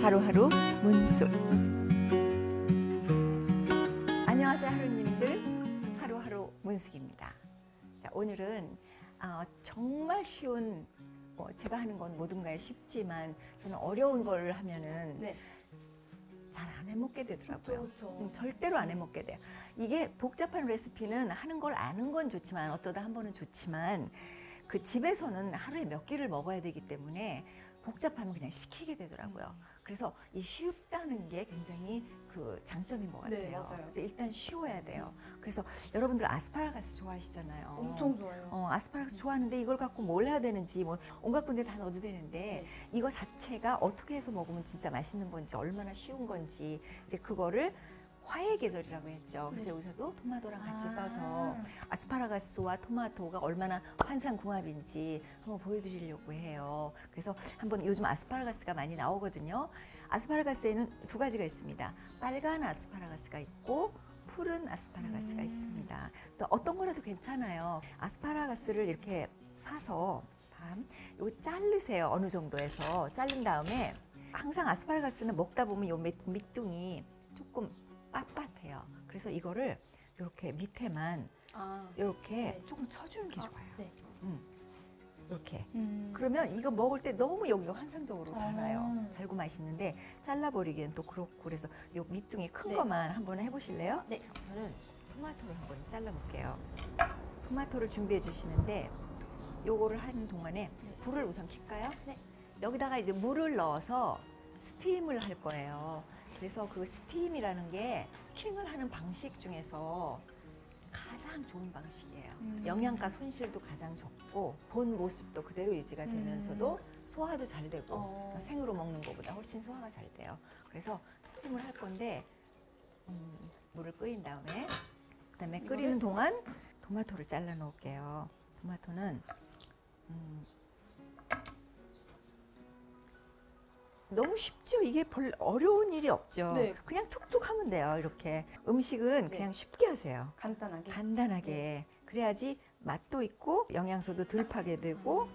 하루하루 문숙. 안녕하세요 하루님들, 하루하루 문숙입니다. 자, 오늘은 정말 쉬운, 제가 하는 건 모든가에 쉽지만 저는 어려운 걸 하면은 잘 안 해먹게 되더라고요. 그쵸. 절대로 안 해먹게 돼요. 이게 복잡한 레시피는 하는 걸 아는 건 좋지만, 어쩌다 한 번은 좋지만, 그 집에서는 하루에 몇 끼를 먹어야 되기 때문에 복잡하면 그냥 시키게 되더라고요. 그래서 이 쉽다는 게 굉장히 그 장점인 것 같아요. 네, 맞아요. 그래서 일단 쉬워야 돼요. 그래서 여러분들 아스파라거스 좋아하시잖아요. 엄청 좋아요. 아스파라거스 좋아하는데 이걸 갖고 뭘 해야 되는지 뭐 온갖 군데 다 넣어도 되는데 이거 자체가 어떻게 해서 먹으면 진짜 맛있는 건지, 얼마나 쉬운 건지, 이제 그거를 화의 계절이라고 했죠. 그래서 여기서도 토마토랑 같이 써서 아스파라거스와 토마토가 얼마나 환상궁합인지 한번 보여드리려고 해요. 그래서 한번, 요즘 아스파라거스가 많이 나오거든요. 아스파라거스에는 두 가지가 있습니다. 빨간 아스파라거스가 있고 푸른 아스파라거스가 있습니다. 또 어떤 거라도 괜찮아요. 아스파라거스를 이렇게 사서 요거 자르세요. 어느 정도에서 자른 다음에, 항상 아스파라거스는 먹다 보면 요 밑둥이 조금 빳빳해요. 그래서 이거를 이렇게 밑에만 이렇게 조금 쳐주는 게 좋아요. 이렇게. 그러면 이거 먹을 때 너무 여기가 환상적으로 달아요. 달고 맛있는데 잘라버리기엔 또 그렇고, 그래서 요 밑둥이 큰 것만 한번 해보실래요? 네. 저는 토마토를 한번 잘라볼게요. 토마토를 준비해 주시는데, 요거를 하는 동안에 불을 우선 켤까요? 네. 여기다가 이제 물을 넣어서 스팀을 할 거예요. 그래서 그 스팀이라는 게 킹을 하는 방식 중에서 가장 좋은 방식이에요. 영양가 손실도 가장 적고 본 모습도 그대로 유지가 되면서도 소화도 잘 되고 생으로 먹는 것보다 훨씬 소화가 잘 돼요. 그래서 스팀을 할 건데, 물을 끓인 다음에, 그다음에 끓이는 동안 토마토를 잘라 놓을게요. 토마토는 너무 쉽죠? 이게 별 어려운 일이 없죠? 네. 그냥 툭툭 하면 돼요. 이렇게 음식은 그냥 쉽게 하세요. 간단하게. 간단하게. 그래야지 맛도 있고 영양소도 덜 파괴되고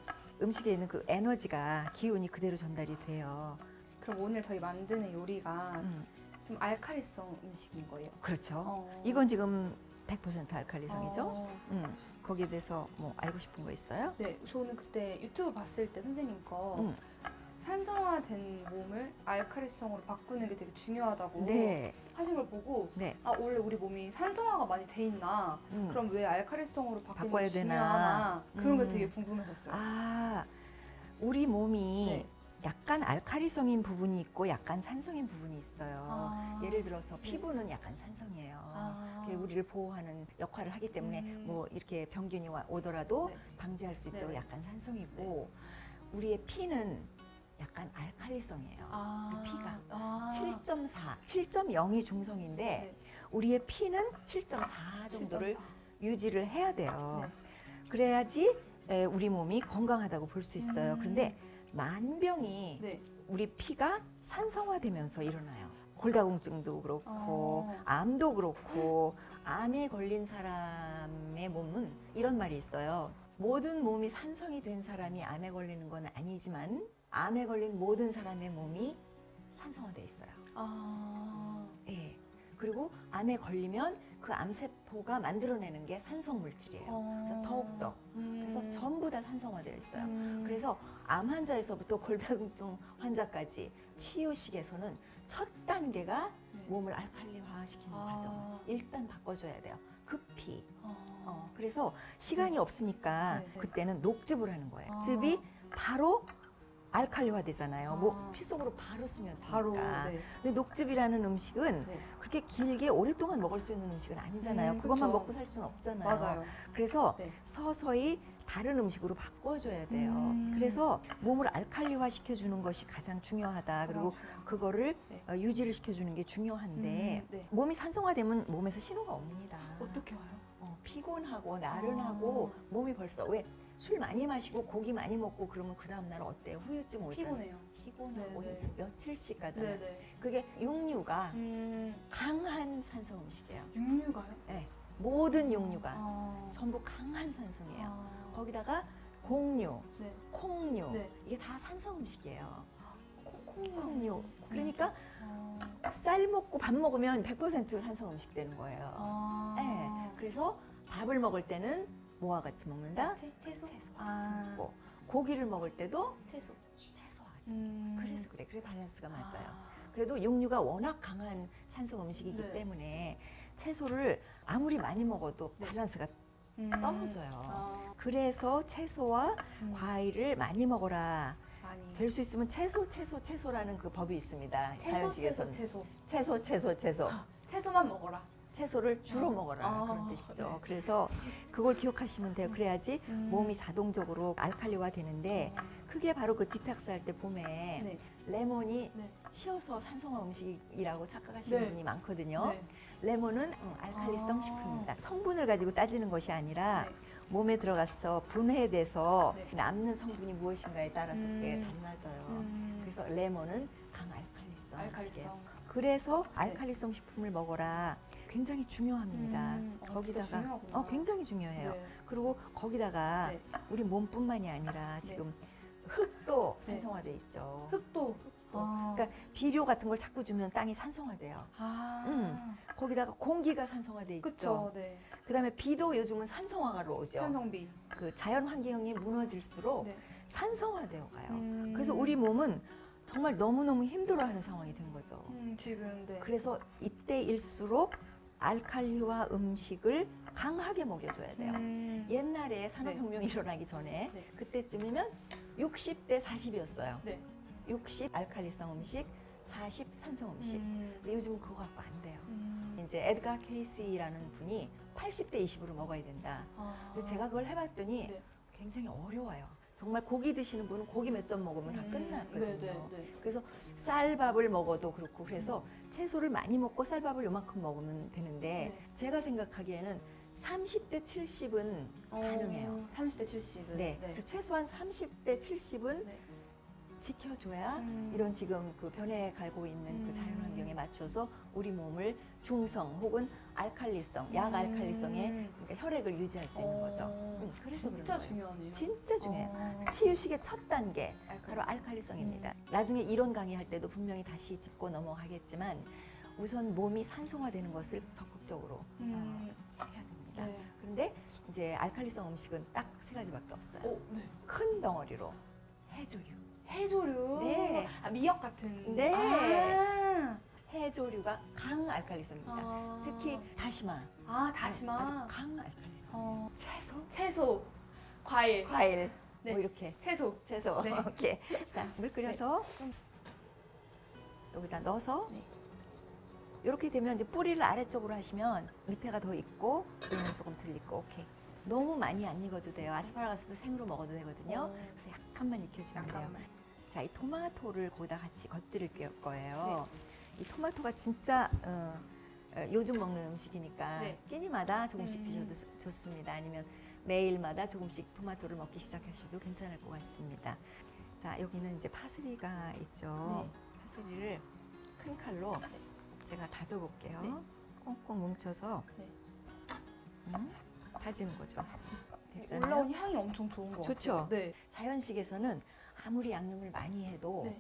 음식에 있는 그 에너지가, 기운이 그대로 전달이 돼요. 그럼 오늘 저희 만드는 요리가 좀 알칼리성 음식인 거예요? 그렇죠. 이건 지금 100% 알칼리성이죠. 거기에 대해서 뭐 알고 싶은 거 있어요? 네, 저는 그때 유튜브 봤을 때 선생님 거 산성화된 몸을 알칼리성으로 바꾸는 게 되게 중요하다고 하신 걸 보고 원래 우리 몸이 산성화가 많이 돼 있나? 그럼 왜 알칼리성으로 바뀌는 게 중요하나? 그런 게 되게 궁금했었어요. 우리 몸이 약간 알칼리성인 부분이 있고 약간 산성인 부분이 있어요. 예를 들어서 피부는 약간 산성이에요. 그게 우리를 보호하는 역할을 하기 때문에 뭐 이렇게 병균이 오더라도 방지할 수 있도록 약간 산성이고, 우리의 피는 약간 알칼리성이에요. 피가 7.4, 7.0이 중성인데 우리의 피는 7.4 정도를 유지를 해야 돼요. 그래야지 우리 몸이 건강하다고 볼 수 있어요. 그런데 만병이 우리 피가 산성화되면서 일어나요. 골다공증도 그렇고 암도 그렇고, 암에 걸린 사람의 몸은 이런 말이 있어요. 모든 몸이 산성이 된 사람이 암에 걸리는 건 아니지만 암에 걸린 모든 사람의 몸이 산성화돼 있어요. 예. 그리고 암에 걸리면 그 암세포가 만들어내는 게 산성 물질이에요. 그래서 더욱더. 그래서 전부 다 산성화되어 있어요. 그래서 암 환자에서부터 골다공증 환자까지 치유식에서는 첫 단계가 몸을 알칼리화 시키는 과정. 일단 바꿔줘야 돼요. 급히. 그래서 시간이 없으니까 그때는 녹즙을 하는 거예요. 녹즙이 바로 알칼리화 되잖아요. 뭐 피 속으로 바로 쓰면 되니까. 근데 녹즙이라는 음식은 그렇게 길게 오랫동안 먹을 수 있는 음식은 아니잖아요. 그것만 먹고 살 수는 없잖아요. 맞아요. 그래서 서서히 다른 음식으로 바꿔줘야 돼요. 그래서 몸을 알칼리화 시켜주는 것이 가장 중요하다. 그리고 그거를 유지를 시켜주는 게 중요한데, 몸이 산성화되면 몸에서 신호가 옵니다. 어떻게 와요? 피곤하고 나른하고 몸이 벌써, 왜 술 많이 마시고 고기 많이 먹고 그러면 그 다음날 어때요? 후유증 오잖아요. 피곤하고 며칠씩 가잖아요. 그게 육류가 강한 산성 음식이에요. 육류가요? 네. 모든 육류가 전부 강한 산성이에요. 거기다가 곡류, 콩류, 이게 다 산성 음식이에요. 콩류. 그러니까 쌀 먹고 밥 먹으면 100% 산성 음식 되는 거예요. 네. 그래서 밥을 먹을 때는 뭐와 같이 먹는다? 채소? 채소와 같이 먹고 고기를 먹을 때도 채소와 같이 먹고 그래서 그래 밸런스가 맞아요. 그래도 육류가 워낙 강한 산성 음식이기 때문에 채소를 아무리 많이 먹어도 밸런스가 떨어져요. 그래서 채소와 과일을 많이 먹어라. 될 수 있으면 채소라는 그 법이 있습니다. 자연식에서는. 채소만 먹어라. 채소를 주로 먹어라 그런 뜻이죠. 네. 그래서 그걸 기억하시면 돼요. 그래야지 몸이 자동적으로 알칼리화 되는데 그게 바로 그 디탁스 할 때 봄에 레몬이 쉬어서 산성화 음식이라고 착각하시는 분이 많거든요. 레몬은 알칼리성 식품입니다. 성분을 가지고 따지는 것이 아니라 몸에 들어가서 분해돼서 남는 성분이 무엇인가에 따라서 그게 달라져요. 그래서 레몬은 강알칼리성. 그래서 알칼리성 식품을 먹어라. 굉장히 중요합니다. 거기다가 굉장히 중요해요. 그리고 거기다가 우리 몸뿐만이 아니라 지금 흙도 산성화돼 있죠. 흙도. 그러니까 비료 같은 걸 자꾸 주면 땅이 산성화돼요. 거기다가 공기가 산성화돼 있죠. 그쵸, 그다음에 비도 요즘은 산성화로 오죠. 산성비. 그 자연 환경이 무너질수록 산성화되어 가요. 그래서 우리 몸은 정말 너무너무 힘들어하는 상황이 된 거죠. 지금 그래서 이때일수록 알칼리화 음식을 강하게 먹여줘야 돼요. 옛날에 산업혁명이 일어나기 전에 그때쯤이면 60대 40이었어요. 60 알칼리성 음식, 40 산성 음식. 근데 요즘은 그거 갖고 안 돼요. 이제 에드가 케이시라는 분이 80대 20으로 먹어야 된다. 그래서 제가 그걸 해봤더니 굉장히 어려워요. 정말 고기 드시는 분은 고기 몇 점 먹으면 다 끝났거든요. 그래서 쌀밥을 먹어도 그렇고 그래서 채소를 많이 먹고 쌀밥을 요만큼 먹으면 되는데 제가 생각하기에는 30대 70은 가능해요. 30대 70은? 네. 최소한 30대 70은 지켜줘야 이런 지금 그 변해가고 있는 그 자연 환경에 맞춰서 우리 몸을 중성 혹은 알칼리성, 약알칼리성의 그러니까 혈액을 유지할 수 있는 거죠. 그래서 진짜 중요하네요. 진짜 중요해요. 치유식의 첫 단계 바로 알칼리성입니다. 나중에 이론 강의할 때도 분명히 다시 짚고 넘어가겠지만 우선 몸이 산성화되는 것을 적극적으로 해야 됩니다. 그런데 이제 알칼리성 음식은 딱 3가지밖에 없어요. 큰 덩어리로 해조류. 해조류? 네. 미역 같은. 네. 해조류가 강알칼리성입니다. 특히 다시마. 다시마. 아주 강알칼리성. 채소. 과일. 뭐 이렇게. 채소. 오케이. 자, 물 끓여서 여기다 넣어서 이렇게 되면 이제 뿌리를 아래쪽으로 하시면 밑에가 더 익고 위는 조금 덜 익고 오케이. 너무 많이 안 익어도 돼요. 아스파라거스도 생으로 먹어도 되거든요. 그래서 약간만 익혀주면 돼요. 자, 이 토마토를 거기다 같이 겉들일 거예요. 이 토마토가 진짜 요즘 먹는 음식이니까 끼니마다 조금씩 드셔도 좋습니다. 아니면 매일마다 조금씩 토마토를 먹기 시작하셔도 괜찮을 것 같습니다. 자, 여기는 이제 파슬리가 있죠. 파슬리를 큰 칼로 제가 다져볼게요. 꽁꽁 뭉쳐서 다지는 거죠. 됐잖아요. 올라온 향이 엄청 좋은 것 같아요. 좋죠. 자연식에서는 아무리 양념을 많이 해도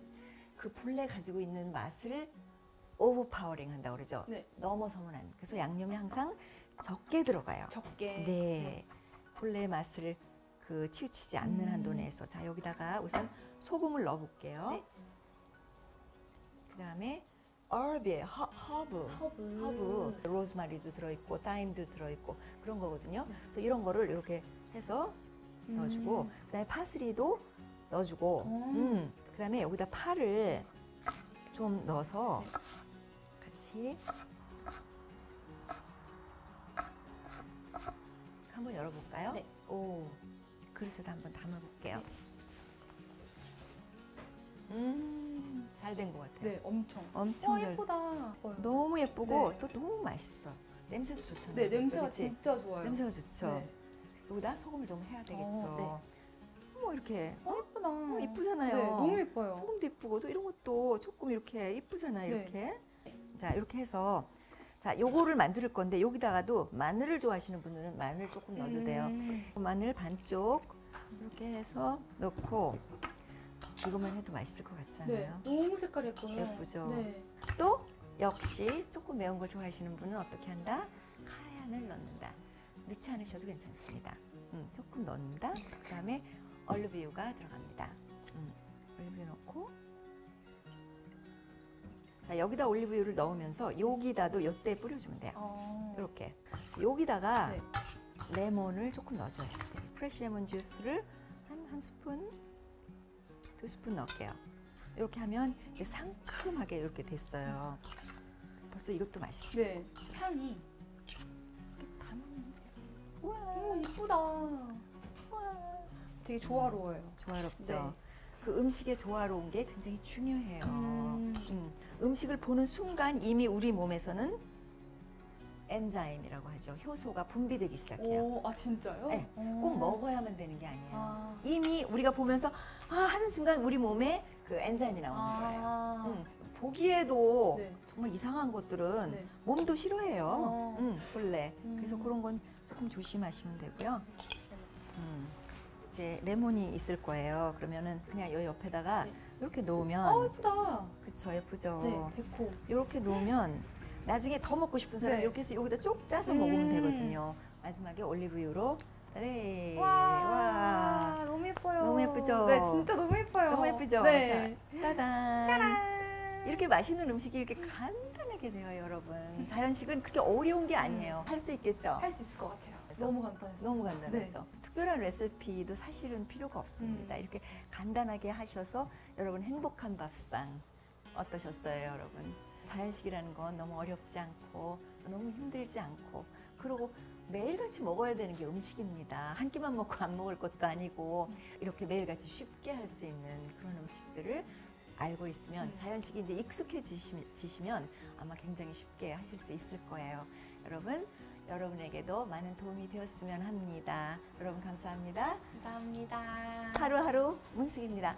그 본래 가지고 있는 맛을 오버파워링 한다고 그러죠. 넘어서면 안 돼. 그래서 양념이 항상 적게 들어가요. 적게. 본래의 맛을 그 치우치지 않는 한도 내에서. 자, 여기다가 우선 소금을 넣어볼게요. 그다음에 herb, 허브, 로즈마리도 들어있고 타임도 들어있고 그런 거거든요. 그래서 이런 거를 이렇게 해서 넣어주고 그다음에 파슬리도 넣어주고 그다음에 여기다 파를 좀 넣어서 같이 한번 열어볼까요? 오, 그릇에다 한번 담아볼게요. 잘 된 것 같아요. 엄청 잘. 예쁘다. 너무 예쁘고 또 너무 맛있어. 냄새도 좋잖아요. 냄새가 진짜 좋아요. 냄새가 좋죠. 여기다 소금을 좀 해야 되겠죠. 이렇게. 예쁘다. 이쁘잖아요. 너무 예뻐요. 소금도 예쁘고 또 이런 것도 조금 이렇게 이쁘잖아요. 이렇게. 자, 이렇게 해서 자, 요거를 만들 건데 여기다가도 마늘을 좋아하시는 분들은 마늘 조금 넣어도 돼요. 마늘 반쪽 이렇게 해서 넣고 이것만 해도 맛있을 것 같지 네, 않아요? 너무 색깔이 예뻐요. 예쁘죠? 네. 또 역시 조금 매운 걸 좋아하시는 분은 어떻게 한다? 카얀을 넣는다. 넣지 않으셔도 괜찮습니다. 조금 넣는다. 그 다음에 올리브유가 들어갑니다. 올리브유 넣고, 자, 여기다 올리브유를 넣으면서 여기다도 이때 뿌려주면 돼요. 이렇게 여기다가 네. 레몬을 조금 넣어줘야 돼요. 프레시 레몬 주스를 한 스푼, 2스푼 넣을게요. 이렇게 하면 이제 상큼하게 이렇게 됐어요. 벌써 이것도 맛있어요. 네. 향이 이렇게 담으면 돼요. 오, 이쁘다. 우와. 되게 조화로워요. 조화롭죠. 네. 그 음식의 조화로운 게 굉장히 중요해요. 음식을 보는 순간 이미 우리 몸에서는 엔자임이라고 하죠. 효소가 분비되기 시작해요. 오, 아 진짜요? 네, 꼭 먹어야만 되는 게 아니에요. 아. 이미 우리가 보면서 하는 순간 우리 몸에 그 엔자임이 나오는 거예요. 보기에도 네. 정말 이상한 것들은 네. 몸도 싫어해요. 원래. 음. 그래서 그런 건 조금 조심하시면 되고요. 이제 레몬이 있을 거예요. 그러면은 그냥 이 옆에다가 네. 이렇게 놓으면 예쁘다. 그쵸, 예쁘죠. 네, 데코. 이렇게 놓으면 나중에 더 먹고 싶은 사람 네. 이렇게 해서 여기다 쪽 짜서 먹으면 되거든요. 마지막에 올리브유로 네. 와, 너무 예뻐요. 너무 예쁘죠? 네, 진짜 너무 예뻐요. 너무 예쁘죠? 네. 자, 따단. 짜란. 이렇게 맛있는 음식이 이렇게 간단하게 돼요, 여러분. 자연식은 그렇게 어려운 게 아니에요. 할 수 있겠죠? 할 수 있을 것 같아요. 그죠? 너무 간단했어요. 너무 간단하죠. 특별한 레시피도 사실은 필요가 없습니다. 이렇게 간단하게 하셔서 여러분 행복한 밥상 어떠셨어요, 여러분? 자연식이라는 건 너무 어렵지 않고 너무 힘들지 않고 그리고 매일같이 먹어야 되는 게 음식입니다. 한 끼만 먹고 안 먹을 것도 아니고 이렇게 매일같이 쉽게 할 수 있는 그런 음식들을 알고 있으면 자연식이 이제 익숙해지시면 아마 굉장히 쉽게 하실 수 있을 거예요. 여러분, 여러분에게도 많은 도움이 되었으면 합니다. 여러분 감사합니다. 감사합니다. 하루하루 문숙입니다.